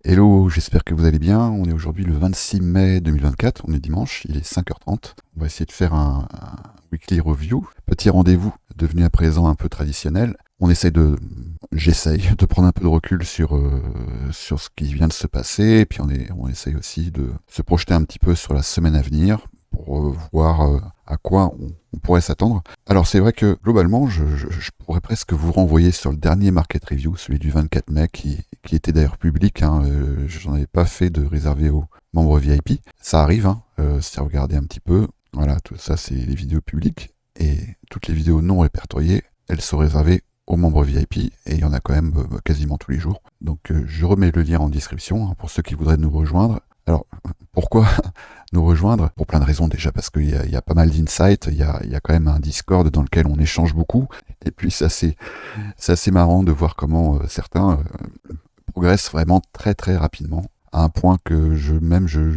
Hello, j'espère que vous allez bien. On est aujourd'hui le 26 mai 2024, on est dimanche, il est 5h30. On va essayer de faire un weekly review, petit rendez-vous devenu à présent un peu traditionnel. J'essaye de prendre un peu de recul sur ce qui vient de se passer, et puis on essaye aussi de se projeter un petit peu sur la semaine à venir pour voir à quoi on pourrait s'attendre. Alors c'est vrai que globalement, je pourrais presque vous renvoyer sur le dernier market review, celui du 24 mai, qui était d'ailleurs public. J'en avais pas fait de réservé aux membres VIP. Ça arrive, si vous regardez un petit peu. Voilà, tout ça c'est les vidéos publiques. Et toutes les vidéos non répertoriées, elles sont réservées aux membres VIP, et il y en a quand même quasiment tous les jours. Donc je remets le lien en description pour ceux qui voudraient nous rejoindre. Alors, pourquoi nous rejoindre? Pour plein de raisons, déjà parce qu'il y a pas mal d'insights, il y a quand même un Discord dans lequel on échange beaucoup, et puis c'est assez marrant de voir comment certains progressent vraiment très très rapidement, à un point que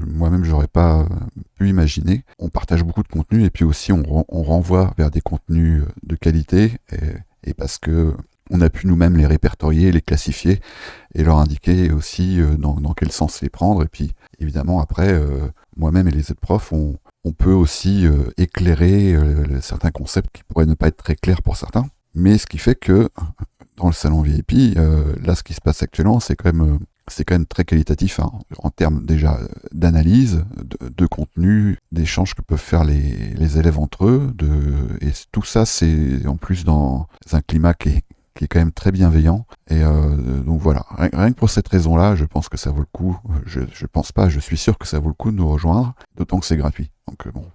moi-même j'aurais pas pu imaginer. On partage beaucoup de contenu, et puis aussi on renvoie vers des contenus de qualité, et parce que on a pu nous-mêmes les répertorier, les classifier, et leur indiquer aussi dans quel sens les prendre. Et puis évidemment après, moi-même et les autres profs, on peut aussi éclairer certains concepts qui pourraient ne pas être très clairs pour certains. Mais ce qui fait que dans le salon VIP, là ce qui se passe actuellement, c'est quand même très qualitatif, en termes déjà d'analyse, de contenu, d'échanges que peuvent faire les élèves entre eux, et tout ça c'est en plus dans un climat qui est quand même très bienveillant. Et donc voilà, rien que pour cette raison-là, je pense que ça vaut le coup. Je pense pas, je suis sûr que ça vaut le coup de nous rejoindre, d'autant que c'est gratuit. Donc bon,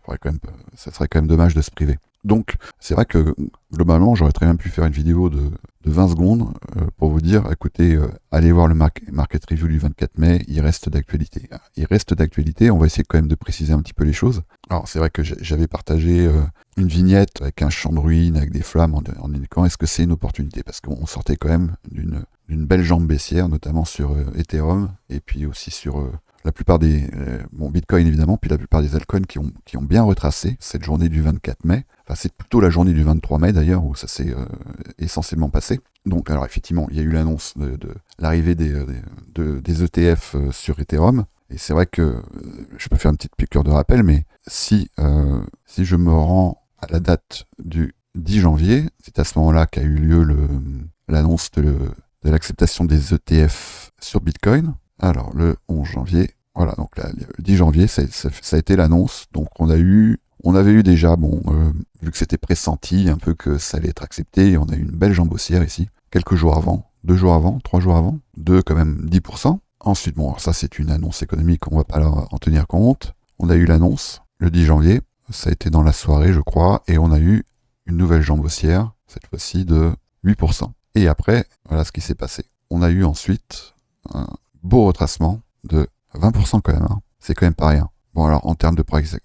ça serait quand même dommage de se priver. Donc c'est vrai que globalement, j'aurais très bien pu faire une vidéo de 20 secondes pour vous dire, écoutez, allez voir le market review du 24 mai, il reste d'actualité. Il reste d'actualité, on va essayer quand même de préciser un petit peu les choses. Alors c'est vrai que j'avais partagé une vignette avec un champ de ruines, avec des flammes, en indiquant est-ce que c'est une opportunité, parce qu'on sortait quand même d'une belle jambe baissière, notamment sur Ethereum, et puis aussi sur la plupart Bitcoin évidemment, puis la plupart des altcoins qui ont bien retracé cette journée du 24 mai. Enfin, c'est plutôt la journée du 23 mai d'ailleurs, où ça s'est essentiellement passé. Donc, alors effectivement, il y a eu l'annonce de l'arrivée des ETF sur Ethereum. Et c'est vrai que je peux faire une petite piqûre de rappel, mais si je me rends à la date du 10 janvier, c'est à ce moment-là qu'a eu lieu l'annonce de l'acceptation des ETF sur Bitcoin. Alors, le 11 janvier, voilà, donc là, le 10 janvier, ça a été l'annonce. Donc, on avait eu déjà, vu que c'était pressenti un peu que ça allait être accepté, on a eu une belle jambe haussière ici, quelques jours avant, 2 jours avant, 3 jours avant, de quand même 10%. Ensuite, bon, alors ça c'est une annonce économique, on va pas en tenir compte. On a eu l'annonce le 10 janvier, ça a été dans la soirée, je crois, et on a eu une nouvelle jambe haussière, cette fois-ci de 8%. Et après, voilà ce qui s'est passé. On a eu ensuite un beau retracement de 20% quand même, c'est quand même pas rien. Bon, alors en termes de price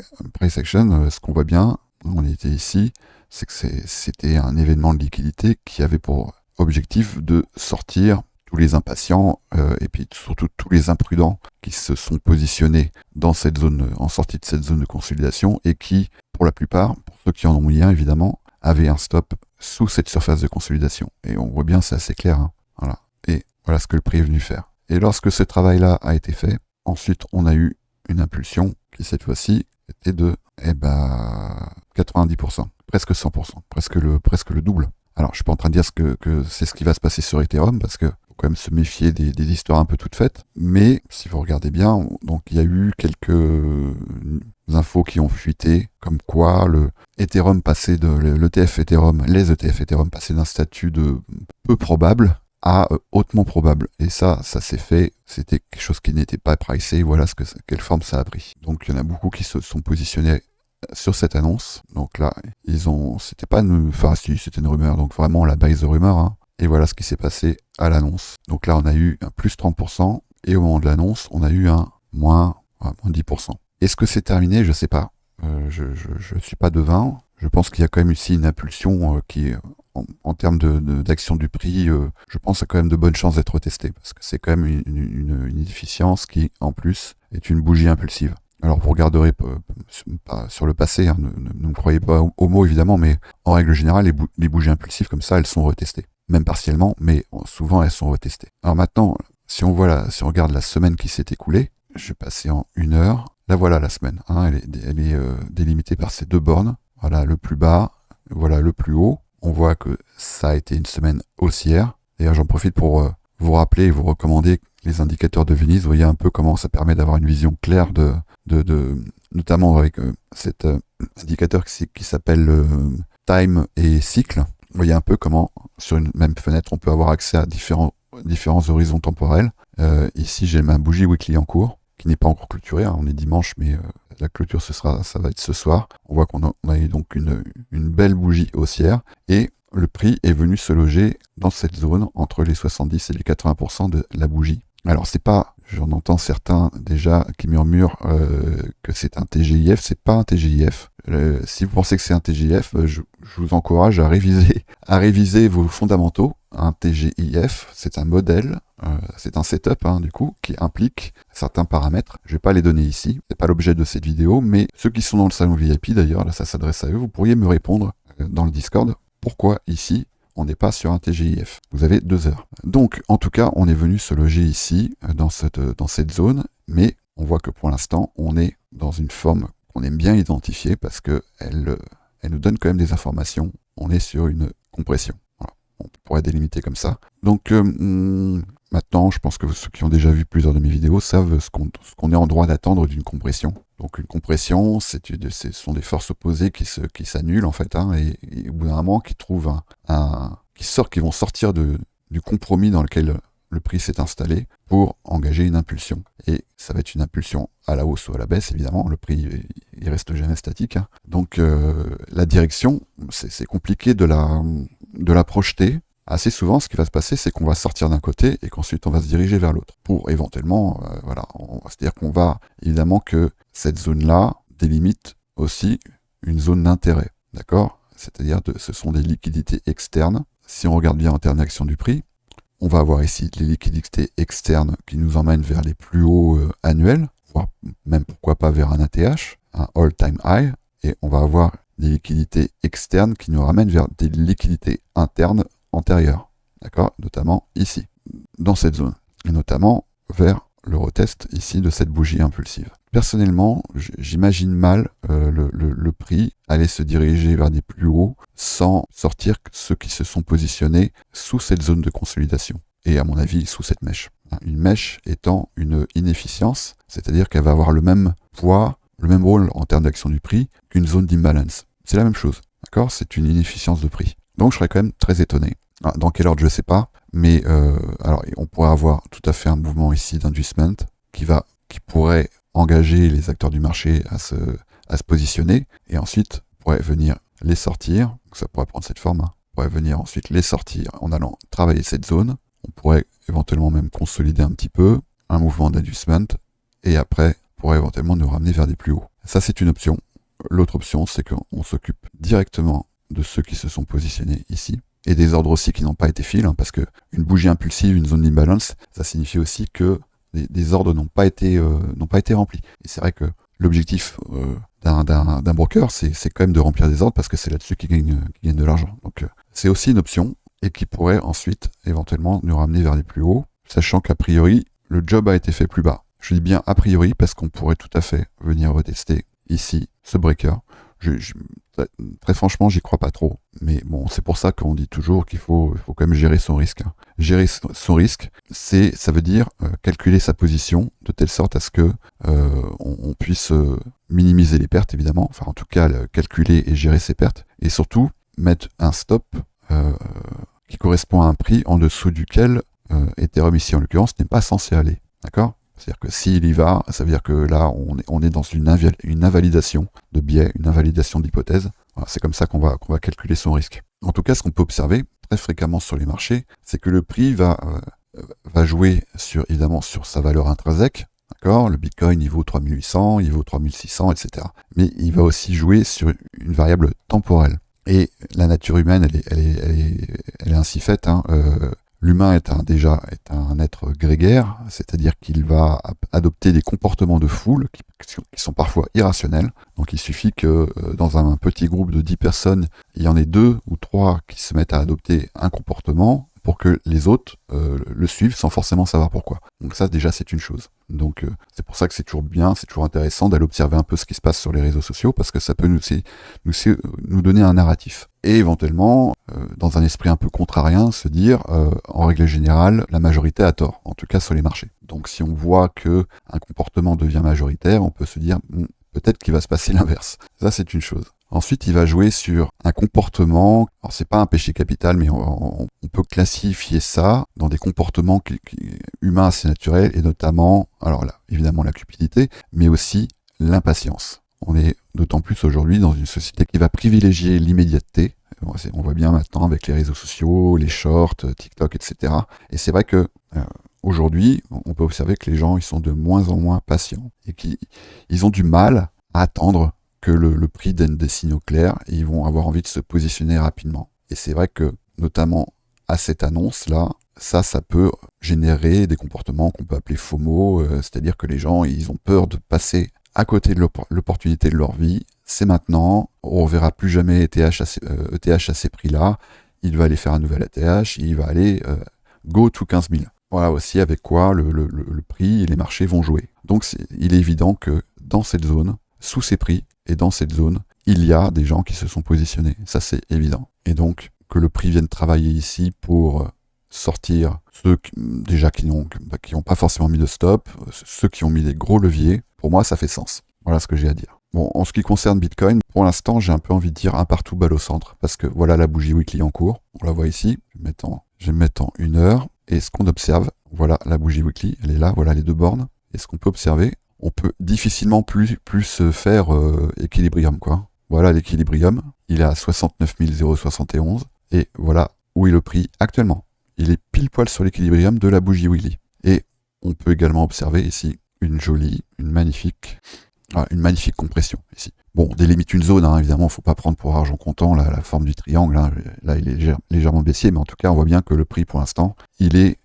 action, ce qu'on voit bien, on était ici, c'est que c'était un événement de liquidité qui avait pour objectif de sortir tous les impatients et puis surtout tous les imprudents qui se sont positionnés dans cette zone, en sortie de cette zone de consolidation, et qui, pour la plupart, pour ceux qui en ont mis un évidemment, avaient un stop sous cette surface de consolidation. Et on voit bien, c'est assez clair. Voilà. Et voilà ce que le prix est venu faire. Et lorsque ce travail-là a été fait, ensuite on a eu une impulsion qui cette fois-ci était de 90%, presque 100%, presque le double. Alors je suis pas en train de dire que c'est ce qui va se passer sur Ethereum, parce que faut quand même se méfier des histoires un peu toutes faites. Mais si vous regardez bien, donc il y a eu quelques infos qui ont fuité, comme quoi l'ETF Ethereum, les ETF Ethereum passaient d'un statut de peu probable à hautement probable. Et ça s'est fait, c'était quelque chose qui n'était pas pricé, voilà quelle forme ça a pris. Donc il y en a beaucoup qui se sont positionnés sur cette annonce. Donc là, c'était pas c'était une rumeur, donc vraiment la base de rumeur, Et voilà ce qui s'est passé à l'annonce. Donc là, on a eu un plus 30%, et au moment de l'annonce, on a eu un moins 10%. Est-ce que c'est terminé? Je sais pas. Je suis pas devin. Je pense qu'il y a quand même ici une impulsion qui est en termes d'action du prix, je pense qu'il y a quand même de bonnes chances d'être retesté, parce que c'est quand même une efficience qui, en plus, est une bougie impulsive. Alors vous regarderez pas sur le passé, ne me croyez pas au mot évidemment, mais en règle générale, les bougies impulsives comme ça, elles sont retestées. Même partiellement, mais souvent elles sont retestées. Alors maintenant, Si on regarde la semaine qui s'est écoulée, je vais passer en 1 heure. Là voilà la semaine, hein, elle est délimitée par ces deux bornes. Voilà le plus bas, voilà le plus haut. On voit que ça a été une semaine haussière. D'ailleurs, j'en profite pour vous rappeler et vous recommander les indicateurs de Venise. Vous voyez un peu comment ça permet d'avoir une vision claire notamment avec cet indicateur qui s'appelle time et cycle. Vous voyez un peu comment, sur une même fenêtre, on peut avoir accès à différents horizons temporels. Ici, j'ai ma bougie weekly en cours, qui n'est pas encore clôturée. Hein, on est dimanche, mais la clôture, ça va être ce soir. On voit qu'on a eu donc une belle bougie haussière. Et le prix est venu se loger dans cette zone, entre les 70 et les 80% de la bougie. Alors, c'est pas... J'en entends certains déjà qui murmurent que c'est un TGIF. C'est pas un TGIF. Si vous pensez que c'est un TGIF, je vous encourage à réviser vos fondamentaux. Un TGIF, c'est un modèle, c'est un setup du coup qui implique certains paramètres. Je vais pas les donner ici, c'est pas l'objet de cette vidéo, mais ceux qui sont dans le salon VIP d'ailleurs, là ça s'adresse à eux, vous pourriez me répondre dans le Discord pourquoi ici on n'est pas sur un TGIF. Vous avez 2 heures. Donc, en tout cas, on est venu se loger ici, dans cette zone, mais on voit que pour l'instant, on est dans une forme qu'on aime bien identifier parce que elle nous donne quand même des informations. On est sur une compression. Voilà. On pourrait délimiter comme ça. Donc, maintenant, je pense que ceux qui ont déjà vu plusieurs de mes vidéos savent ce qu'on est en droit d'attendre d'une compression. Donc une compression, ce sont des forces opposées qui s'annulent en fait, et au bout d'un moment qui vont sortir du compromis dans lequel le prix s'est installé pour engager une impulsion. Et ça va être une impulsion à la hausse ou à la baisse, évidemment. Le prix, il reste jamais statique. Donc la direction, c'est compliqué de la projeter. Assez souvent, ce qui va se passer, c'est qu'on va sortir d'un côté et qu'ensuite on va se diriger vers l'autre. Pour éventuellement, c'est-à-dire qu'on va, évidemment que cette zone-là délimite aussi une zone d'intérêt. D'accord ? C'est-à-dire ce sont des liquidités externes. Si on regarde bien en termes d'action du prix, on va avoir ici les liquidités externes qui nous emmènent vers les plus hauts annuels, voire même pourquoi pas vers un ATH, un all-time high, et on va avoir des liquidités externes qui nous ramènent vers des liquidités internes antérieures, d'accord, notamment ici, dans cette zone, et notamment vers le retest ici de cette bougie impulsive. Personnellement, j'imagine mal le prix aller se diriger vers des plus hauts sans sortir ceux qui se sont positionnés sous cette zone de consolidation, et à mon avis sous cette mèche. Une mèche étant une inefficience, c'est-à-dire qu'elle va avoir le même poids, le même rôle en termes d'action du prix qu'une zone d'imbalance. C'est la même chose, d'accord ? C'est une inefficience de prix. Donc je serais quand même très étonné. Dans quel ordre, je ne sais pas, mais alors on pourrait avoir tout à fait un mouvement ici d'inducement qui pourrait engager les acteurs du marché à se positionner, et ensuite on pourrait venir les sortir, donc ça pourrait prendre cette forme, on pourrait venir ensuite les sortir en allant travailler cette zone, on pourrait éventuellement même consolider un petit peu, un mouvement d'inducement, et après on pourrait éventuellement nous ramener vers des plus hauts. Ça c'est une option. L'autre option, c'est qu'on s'occupe directement de ceux qui se sont positionnés ici, et des ordres aussi qui n'ont pas été fill, parce que une bougie impulsive, une zone d'imbalance, ça signifie aussi que des ordres n'ont pas été remplis. Et c'est vrai que l'objectif d'un broker, c'est quand même de remplir des ordres, parce que c'est là-dessus qu'il gagne de l'argent. Donc c'est aussi une option, et qui pourrait ensuite éventuellement nous ramener vers les plus hauts, sachant qu'a priori, le job a été fait plus bas. Je dis bien a priori, parce qu'on pourrait tout à fait venir retester ici ce breaker. Très franchement, j'y crois pas trop. Mais bon, c'est pour ça qu'on dit toujours qu'il faut quand même gérer son risque. Gérer son risque, ça veut dire calculer sa position de telle sorte à ce que on puisse minimiser les pertes, évidemment. Enfin, en tout cas, calculer et gérer ses pertes. Et surtout, mettre un stop qui correspond à un prix en dessous duquel Ethereum ici, en l'occurrence, n'est pas censé aller. D'accord ? C'est-à-dire que s'il y va, ça veut dire que là, on est dans une invalidation de biais, une invalidation d'hypothèse. Voilà, c'est comme ça qu'on va calculer son risque. En tout cas, ce qu'on peut observer très fréquemment sur les marchés, c'est que le prix va jouer évidemment sur sa valeur intrinsèque. D'accord ? Le Bitcoin, il vaut 3800, il vaut 3600, etc. Mais il va aussi jouer sur une variable temporelle. Et la nature humaine, elle est ainsi faite. L'humain est un être grégaire, c'est-à-dire qu'il va adopter des comportements de foule qui sont parfois irrationnels. Donc il suffit que dans un petit groupe de 10 personnes, il y en ait 2 ou 3 qui se mettent à adopter un comportement pour que les autres le suivent sans forcément savoir pourquoi. Donc ça déjà c'est une chose. Donc c'est pour ça que c'est toujours bien, c'est toujours intéressant d'aller observer un peu ce qui se passe sur les réseaux sociaux parce que ça peut nous donner un narratif. Et éventuellement, dans un esprit un peu contrarien, se dire, en règle générale, la majorité a tort, en tout cas sur les marchés. Donc si on voit que un comportement devient majoritaire, on peut se dire, peut-être qu'il va se passer l'inverse. Ça c'est une chose. Ensuite, il va jouer sur un comportement, alors c'est pas un péché capital, mais on peut classifier ça dans des comportements humains assez naturels, et notamment, alors là, évidemment la cupidité, mais aussi l'impatience. On est d'autant plus aujourd'hui dans une société qui va privilégier l'immédiateté. On voit bien maintenant avec les réseaux sociaux, les shorts, TikTok, etc. Et c'est vrai que aujourd'hui, on peut observer que les gens ils sont de moins en moins patients et qu'ils ont du mal à attendre que le prix donne des signaux clairs et ils vont avoir envie de se positionner rapidement. Et c'est vrai que, notamment à cette annonce-là, ça peut générer des comportements qu'on peut appeler FOMO, c'est-à-dire que les gens, ils ont peur de passer à côté de l'opportunité de leur vie. C'est maintenant, on verra plus jamais ETH à ces prix-là, il va aller faire un nouvel ETH, il va aller go to 15 000. Voilà aussi avec quoi le prix et les marchés vont jouer. Donc il est évident que dans cette zone, sous ces prix, et dans cette zone, il y a des gens qui se sont positionnés. Ça, c'est évident. Et donc, que le prix vienne travailler ici pour sortir ceux qui n'ont pas forcément mis de stop, ceux qui ont mis des gros leviers, pour moi, ça fait sens. Voilà ce que j'ai à dire. Bon, en ce qui concerne Bitcoin, pour l'instant, j'ai un peu envie de dire un partout balle au centre, parce que voilà la bougie weekly en cours. On la voit ici. Je vais mettre en 1 heure. Et ce qu'on observe, voilà la bougie weekly, elle est là, voilà les 2 bornes. Et ce qu'on peut observer, on peut difficilement plus faire équilibrium, quoi. Voilà l'équilibrium, il est à 69 071, et voilà où est le prix actuellement. Il est pile poil sur l'équilibrium de la bougie weekly. Et on peut également observer ici une magnifique compression ici. Bon, délimite une zone, hein, évidemment, il ne faut pas prendre pour argent comptant la forme du triangle, hein. Là il est légèrement baissier, mais en tout cas on voit bien que le prix pour l'instant, il est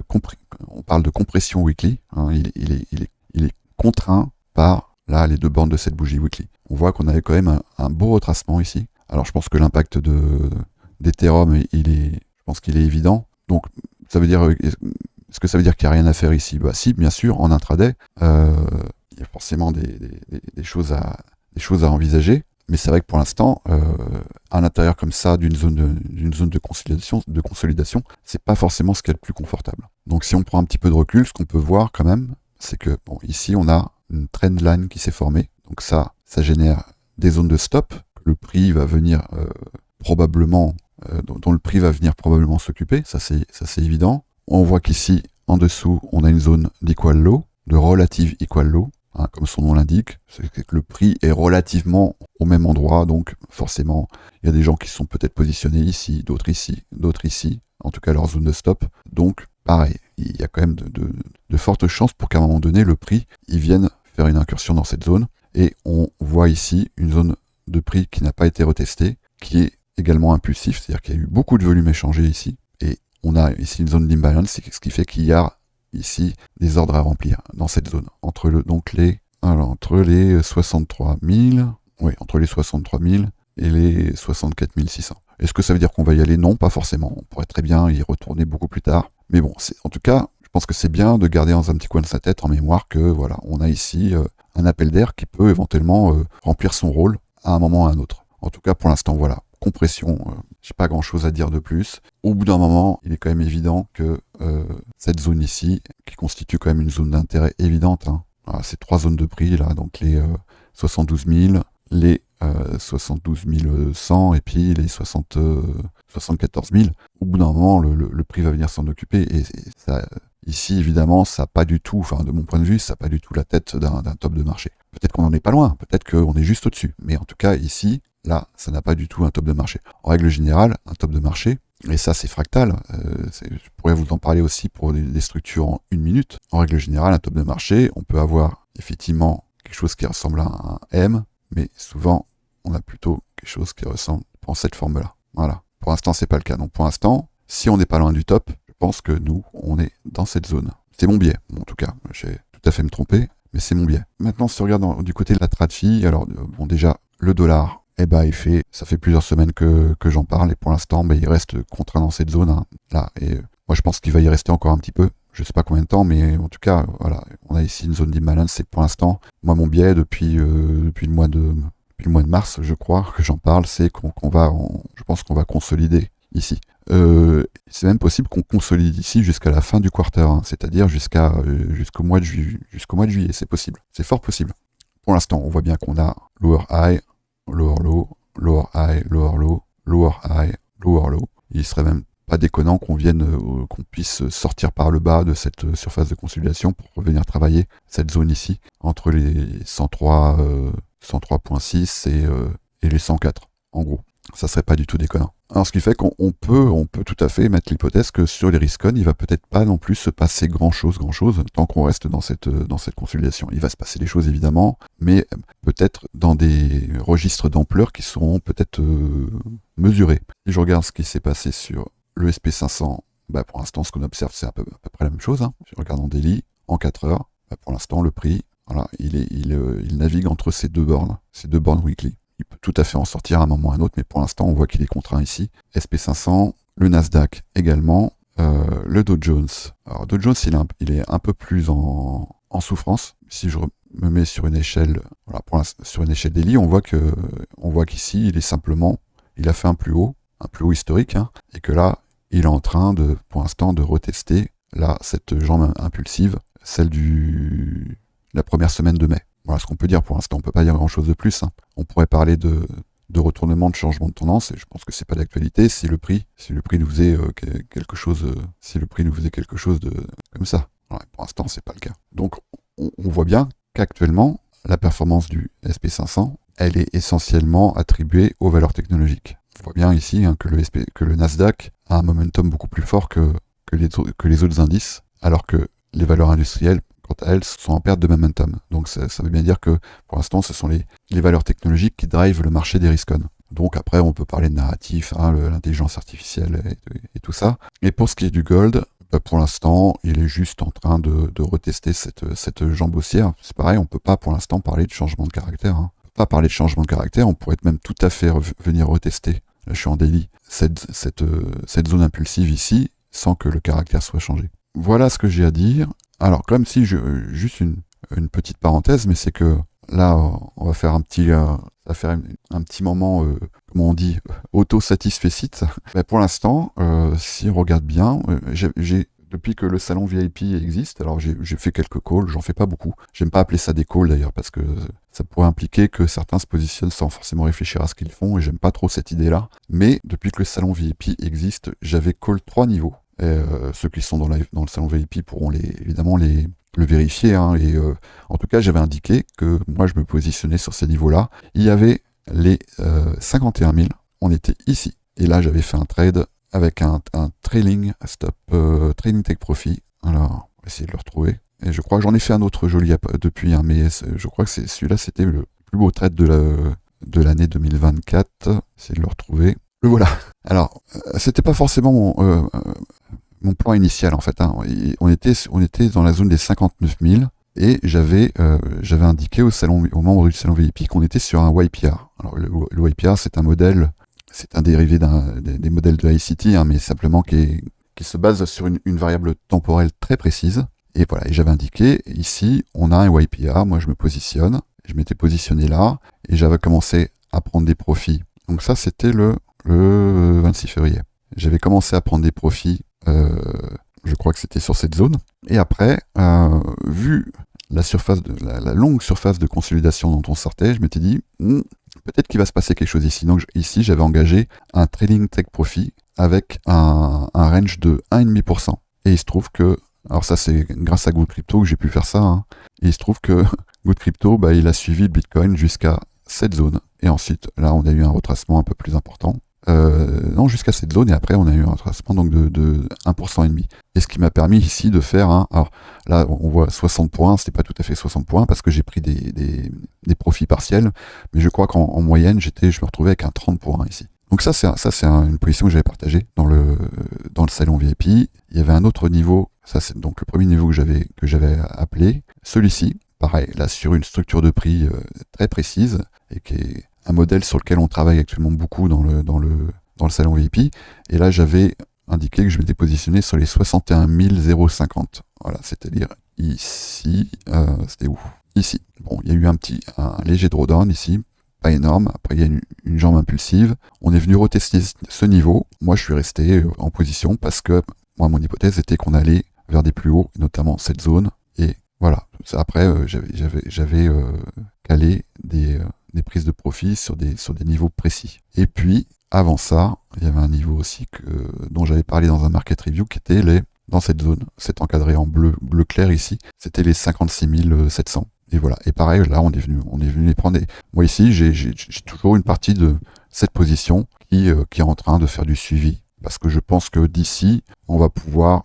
compris. On parle de compression weekly, hein, il est contraint par là les 2 bornes de cette bougie weekly. On voit qu'on avait quand même un beau retracement ici. Alors je pense que l'impact d'Ethereum, je pense qu'il est évident. Donc ça veut dire, est-ce que ça veut dire qu'il n'y a rien à faire ici? Bah si, bien sûr, en intraday, il y a forcément des choses à envisager. Mais c'est vrai que pour l'instant, à l'intérieur comme ça d'une zone de consolidation, c'est pas forcément ce qui est le plus confortable. Donc si on prend un petit peu de recul, ce qu'on peut voir quand même, c'est que bon, ici on a une trendline qui s'est formée. Donc ça génère des zones de stop. Le prix va venir probablement, dont le prix va venir probablement s'occuper. Ça c'est évident. On voit qu'ici en dessous, on a une zone d'equal low, de relative equal low. Hein, comme son nom l'indique, c'est que le prix est relativement au même endroit, donc forcément, il y a des gens qui sont peut-être positionnés ici, d'autres ici, en tout cas leur zone de stop. Donc, pareil, il y a quand même de fortes chances pour qu'à un moment donné, le prix, il vienne faire une incursion dans cette zone. Et on voit ici une zone de prix qui n'a pas été retestée, qui est également impulsif, c'est-à-dire qu'il y a eu beaucoup de volume échangé ici. Et on a ici une zone d'imbalance, ce qui fait qu'il y a ici des ordres à remplir dans cette zone entre les 63 000, oui, entre les 63 000 et les 64 600. Est-ce que ça veut dire qu'on va y aller? Non, pas forcément. On pourrait très bien y retourner beaucoup plus tard. Mais bon, en tout cas, je pense que c'est bien de garder dans un petit coin de sa tête en mémoire que voilà, on a ici un appel d'air qui peut éventuellement remplir son rôle à un moment ou à un autre. En tout cas, pour l'instant, voilà. Compression, j'ai pas grand chose à dire de plus. Au bout d'un moment, il est quand même évident que cette zone ici, qui constitue quand même une zone d'intérêt évidente, hein, voilà, ces 3 zones de prix là, donc les 72 000, les 72 100 et puis les 74 000. Au bout d'un moment, le prix va venir s'en occuper et ça, ici évidemment, ça n'a pas du tout, enfin de mon point de vue, ça n'a pas du tout la tête d'un top de marché. Peut-être qu'on n'en est pas loin, peut-être qu'on est juste au-dessus, mais en tout cas ici, là, ça n'a pas du tout un top de marché. En règle générale, un top de marché, et ça c'est fractal, je pourrais vous en parler aussi pour des structures en 1 minute. En règle générale, un top de marché, on peut avoir effectivement quelque chose qui ressemble à un M, mais souvent on a plutôt quelque chose qui ressemble en cette forme-là. Voilà. Pour l'instant, c'est pas le cas. Donc pour l'instant, si on n'est pas loin du top, je pense que nous, on est dans cette zone. C'est mon biais, en tout cas. J'ai tout à fait me tromper, mais c'est mon biais. Maintenant, si on regarde du côté de la TradFi, alors bon déjà, le dollar Et bah ça fait plusieurs semaines que j'en parle, et pour l'instant, bah, il reste contraint dans cette zone, hein, là. Et moi, je pense qu'il va y rester encore un petit peu. Je sais pas combien de temps, mais en tout cas, voilà, on a ici une zone d'imbalance. C'est que pour l'instant, moi, mon biais depuis le mois de mars, je crois que j'en parle, c'est je pense qu'on va consolider ici. C'est même possible qu'on consolide ici jusqu'à la fin du quarter, hein, c'est-à-dire jusqu'au mois de juillet. C'est possible, c'est fort possible. Pour l'instant, on voit bien qu'on a lower high, lower low, lower high, lower low, lower high, lower low. Il serait même pas déconnant qu'on puisse sortir par le bas de cette surface de consolidation pour revenir travailler cette zone ici entre les 103, 103.6 et les 104, en gros. Ça serait pas du tout déconnant. Alors, ce qui fait qu'on peut tout à fait mettre l'hypothèse que sur les riscon, il va peut-être pas non plus se passer grand chose, tant qu'on reste dans cette consolidation. Il va se passer des choses évidemment, mais peut-être dans des registres d'ampleur qui seront peut-être mesurés. Si je regarde ce qui s'est passé sur le SP500, bah pour l'instant, ce qu'on observe, c'est à peu près la même chose, hein. Si je regarde en daily, en 4 heures, bah pour l'instant, le prix, voilà, il navigue entre ces deux bornes weekly. Il peut tout à fait en sortir à un moment ou à un autre, mais pour l'instant, on voit qu'il est contraint ici. SP500, le Nasdaq également, le Dow Jones. Alors, Dow Jones, il est un peu plus en souffrance. Si je me mets sur une échelle, voilà, sur une échelle daily, on voit qu'ici, il a fait un plus haut historique, hein, et que là, il est en train pour l'instant, de retester, là, cette jambe impulsive, celle la première semaine de mai. Voilà ce qu'on peut dire pour l'instant, on peut pas dire grand chose de plus, hein. On pourrait parler de retournement, de changement de tendance, et je pense que c'est pas d'actualité si le prix nous faisait quelque chose de comme ça. Ouais, pour l'instant, c'est pas le cas. Donc on voit bien qu'actuellement, la performance du SP500, elle est essentiellement attribuée aux valeurs technologiques. On voit bien ici, hein, que le Nasdaq a un momentum beaucoup plus fort que les autres indices, alors que les valeurs industrielles, quant à elles, sont en perte de momentum. Donc ça veut bien dire que pour l'instant, ce sont les valeurs technologiques qui drivent le marché des riscon. Donc après, on peut parler de narratif, hein, l'intelligence artificielle et tout ça. Et pour ce qui est du gold, bah pour l'instant, il est juste en train de retester cette jambe haussière. C'est pareil, on peut pas pour l'instant parler de changement de caractère, hein. On peut pas parler de changement de caractère, on pourrait même tout à fait venir retester, là je suis en daily, cette zone impulsive ici, sans que le caractère soit changé. Voilà ce que j'ai à dire. Alors, comme si juste une petite parenthèse, mais c'est que là, on va faire un petit moment, comment on dit, auto-satisfecit. Mais pour l'instant, si on regarde bien, depuis que le salon VIP existe, alors j'ai fait quelques calls, j'en fais pas beaucoup. J'aime pas appeler ça des calls d'ailleurs, parce que ça pourrait impliquer que certains se positionnent sans forcément réfléchir à ce qu'ils font, et j'aime pas trop cette idée-là. Mais depuis que le salon VIP existe, j'avais call 3 niveaux. Ceux qui sont dans le salon VIP pourront évidemment le vérifier, hein, et en tout cas j'avais indiqué que moi je me positionnais sur ces niveaux-là. Il y avait les 51 000, on était ici, et là j'avais fait un trade avec un trailing stop, trailing take profit. Alors on va essayer de le retrouver, et je crois que j'en ai fait un autre joli depuis, hein, mais je crois que celui-là c'était le plus beau trade de l'année 2024. Essayez de le retrouver. Le voilà. Alors, c'était pas forcément mon plan initial en fait, hein. On était dans la zone des 59 000, et j'avais indiqué aux membres du salon VIP qu'on était sur un YPR. Alors le YPR, c'est un dérivé des modèles de ICT, hein, mais simplement qui se base sur une variable temporelle très précise. Et voilà, et j'avais indiqué ici, on a un YPR, moi je me positionne, je m'étais positionné là, et j'avais commencé à prendre des profits. Donc ça, c'était le 26 février. J'avais commencé à prendre des profits, je crois que c'était sur cette zone. Et après, vu la longue surface de consolidation dont on sortait, je m'étais dit, peut-être qu'il va se passer quelque chose ici. Donc ici, j'avais engagé un trailing take profit avec un range de 1,5%. Et il se trouve que, alors ça c'est grâce à Good Crypto que j'ai pu faire ça, hein. Et il se trouve que Good Crypto, bah, il a suivi le Bitcoin jusqu'à cette zone. Et ensuite, là, on a eu un retracement un peu plus important. Non, jusqu'à cette zone, et après on a eu un retracement donc de 1,5%. Et ce qui m'a permis ici de faire alors là on voit 60 points, c'était pas tout à fait 60 points parce que j'ai pris des profits partiels, mais je crois qu'en moyenne je me retrouvais avec un 30 points ici. Donc ça c'est une position que j'avais partagée dans le salon VIP. Il y avait un autre niveau, ça c'est donc le premier niveau que j'avais appelé, celui-ci, pareil, là sur une structure de prix très précise et qui est un modèle sur lequel on travaille actuellement beaucoup dans le salon VIP. Et là, j'avais indiqué que je m'étais positionné sur les 61 050. Voilà, c'est-à-dire ici, c'était où? Ici. Bon, il y a eu un léger drawdown ici, pas énorme. Après, il y a une jambe impulsive. On est venu retester ce niveau. Moi, je suis resté en position parce que moi, mon hypothèse était qu'on allait vers des plus hauts, notamment cette zone. Et voilà. Après, j'avais calé des prises de profit sur des niveaux précis. Et puis, avant ça, il y avait un niveau aussi dont j'avais parlé dans un market review qui était dans cette zone. C'est encadré en bleu clair ici. C'était les 56 700. Et voilà. Et pareil, là, on est venu les prendre. Et moi ici, j'ai toujours une partie de cette position qui est en train de faire du suivi. Parce que je pense que d'ici, on va pouvoir...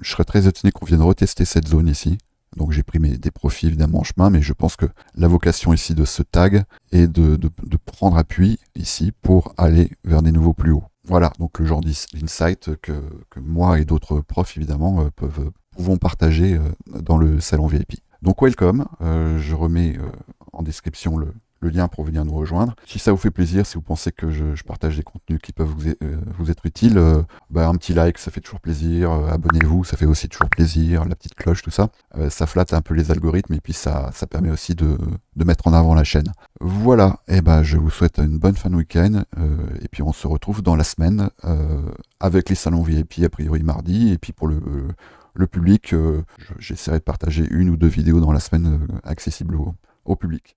je serais très étonné qu'on vienne retester cette zone ici. Donc j'ai pris des profits évidemment en chemin, mais je pense que la vocation ici de ce tag est de prendre appui ici pour aller vers des nouveaux plus hauts. Voilà, donc le genre d'insight que moi et d'autres profs évidemment pouvons partager dans le salon VIP. Donc welcome, je remets en description le lien pour venir nous rejoindre. Si ça vous fait plaisir, si vous pensez que je partage des contenus qui peuvent vous être utiles, un petit like, ça fait toujours plaisir. Abonnez-vous, ça fait aussi toujours plaisir. La petite cloche, tout ça. Ça flatte un peu les algorithmes et puis ça permet aussi de mettre en avant la chaîne. Voilà, et je vous souhaite une bonne fin de week-end. Et puis on se retrouve dans la semaine avec les salons VIP, a priori mardi. Et puis pour le public, j'essaierai de partager 1 ou 2 vidéos dans la semaine accessibles au public.